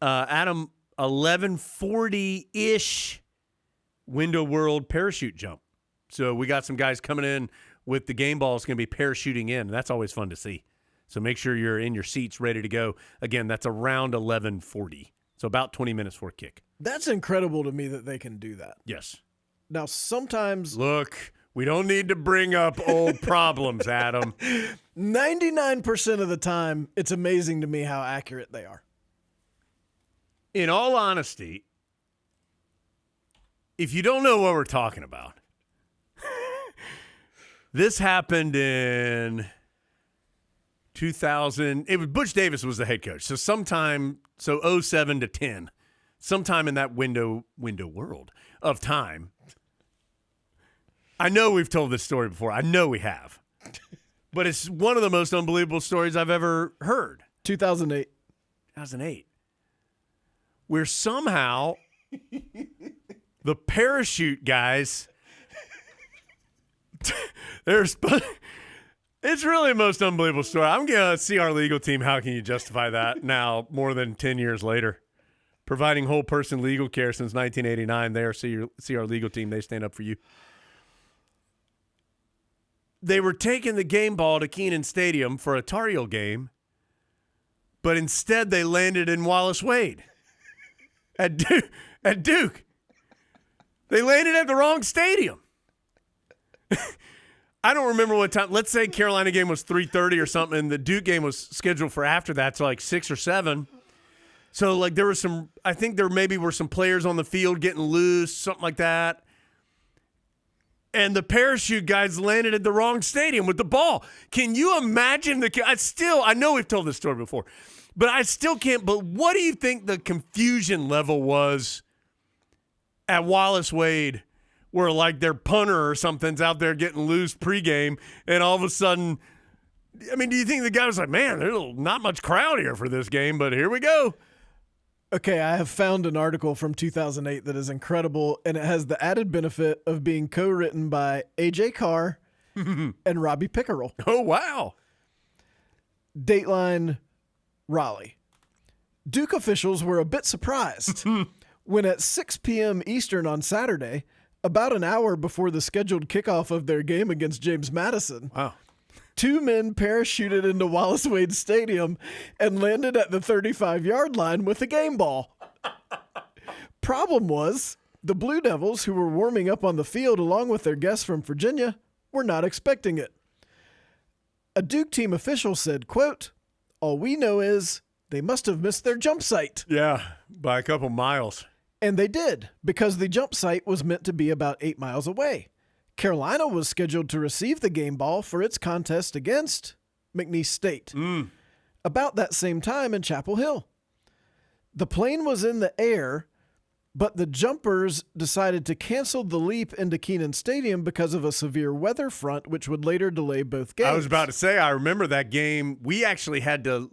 Adam, 11:40-ish Window World parachute jump. So we got some guys coming in with the game balls going to be parachuting in. And that's always fun to see. So make sure you're in your seats ready to go. Again, that's around 11:40. So about 20 minutes before kick. That's incredible to me that they can do that. Yes. Now, sometimes... Look, we don't need to bring up old problems, Adam. 99% of the time, it's amazing to me how accurate they are. In all honesty, if you don't know what we're talking about, this happened in 2000. It was Butch Davis was the head coach. So 07 to 10, sometime in that window world of time. I know we've told this story before. I know we have. But it's one of the most unbelievable stories I've ever heard. 2008. 2008. Where somehow the parachute guys, it's really the most unbelievable story. I'm going to see our legal team. How can you justify that now more than 10 years later? Providing whole person legal care since 1989 there. See our legal team. They stand up for you. They were taking the game ball to Kenan Stadium for a Tar Heel game, but instead they landed in Wallace Wade. At Duke. They landed at the wrong stadium. I don't remember what time. Let's say Carolina game was 3:30 or something, and the Duke game was scheduled for after that, so like 6 or 7. So like there was some, I think there maybe were some players on the field getting loose, something like that. And the parachute guys landed at the wrong stadium with the ball. Can you imagine I know we've told this story before, but I still can't. But what do you think the confusion level was at Wallace Wade, where like their punter or something's out there getting loose pregame, and all of a sudden, I mean, do you think the guy was like, man, there's not much crowd here for this game, but here we go? Okay, I have found an article from 2008 that is incredible, and it has the added benefit of being co-written by A.J. Carr and Robbie Pickerel. Oh, wow. Dateline Raleigh. Duke officials were a bit surprised when at 6 p.m. Eastern on Saturday, about an hour before the scheduled kickoff of their game against James Madison, wow, 2 men parachuted into Wallace Wade Stadium and landed at the 35-yard line with a game ball. Problem was, the Blue Devils, who were warming up on the field along with their guests from Virginia, were not expecting it. A Duke team official said, quote, "All we know is they must have missed their jump site." Yeah, by a couple miles. And they did, because the jump site was meant to be about 8 miles away. Carolina was scheduled to receive the game ball for its contest against McNeese State about that same time in Chapel Hill. The plane was in the air, but the jumpers decided to cancel the leap into Kenan Stadium because of a severe weather front, which would later delay both games. I was about to say, I remember that game. We actually had to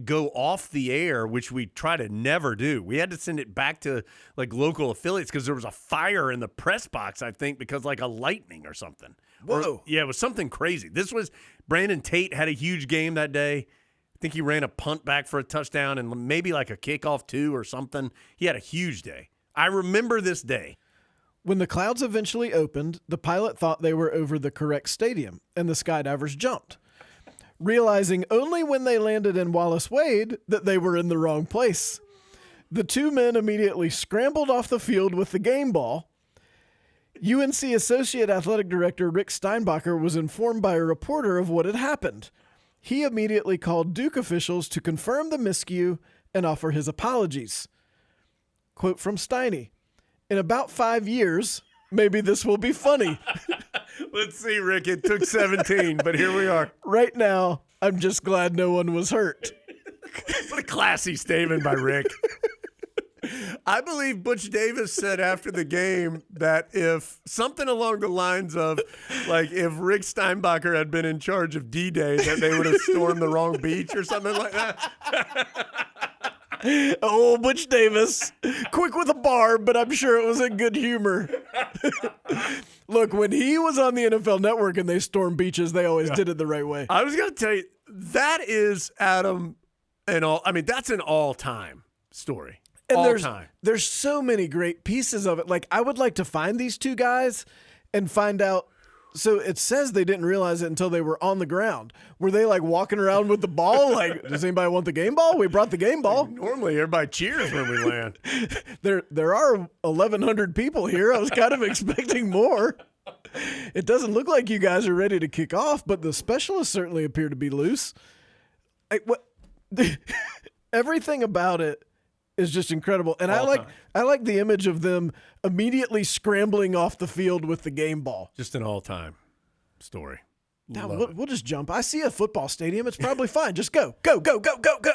go off the air, which we try to never do. We had to send it back to like local affiliates because there was a fire in the press box, I think, because like a lightning or something. Whoa. Yeah, it was something crazy. This was Brandon Tate had a huge game that day. I think he ran a punt back for a touchdown and maybe like a kickoff too or something. He had a huge day. I remember this day. When the clouds eventually opened, the pilot thought they were over the correct stadium, and the skydivers jumped, realizing only when they landed in Wallace Wade that they were in the wrong place. The 2 men immediately scrambled off the field with the game ball. UNC Associate Athletic Director Rick Steinbacher was informed by a reporter of what had happened. He immediately called Duke officials to confirm the miscue and offer his apologies. Quote from Steiny, "In about 5 years, maybe this will be funny." Let's see, Rick. It took 17, but here we are. Right now, I'm just glad no one was hurt. What a classy statement by Rick. I believe Butch Davis said after the game that if something along the lines of, like, if Rick Steinbacher had been in charge of D-Day, that they would have stormed the wrong beach or something like that. Oh, Butch Davis. Quick with a barb, but I'm sure it was in good humor. Look, when he was on the NFL Network and they stormed beaches, they always did it the right way. I was going to tell you, that is, Adam, that's an all-time. story. And all time. There's so many great pieces of it. Like, I would like to find these two guys and find out. So it says they didn't realize it until they were on the ground. Were they like walking around with the ball? Like, does anybody want the game ball? We brought the game ball. Normally, everybody cheers when we land. There are 1,100 people here. I was kind of expecting more. It doesn't look like you guys are ready to kick off, but the specialists certainly appear to be loose. Everything about it is just incredible. And I like the image of them immediately scrambling off the field with the game ball. Just an all-time story. Now, we'll just jump. I see a football stadium. It's probably fine. Just go, go, go, go, go, go.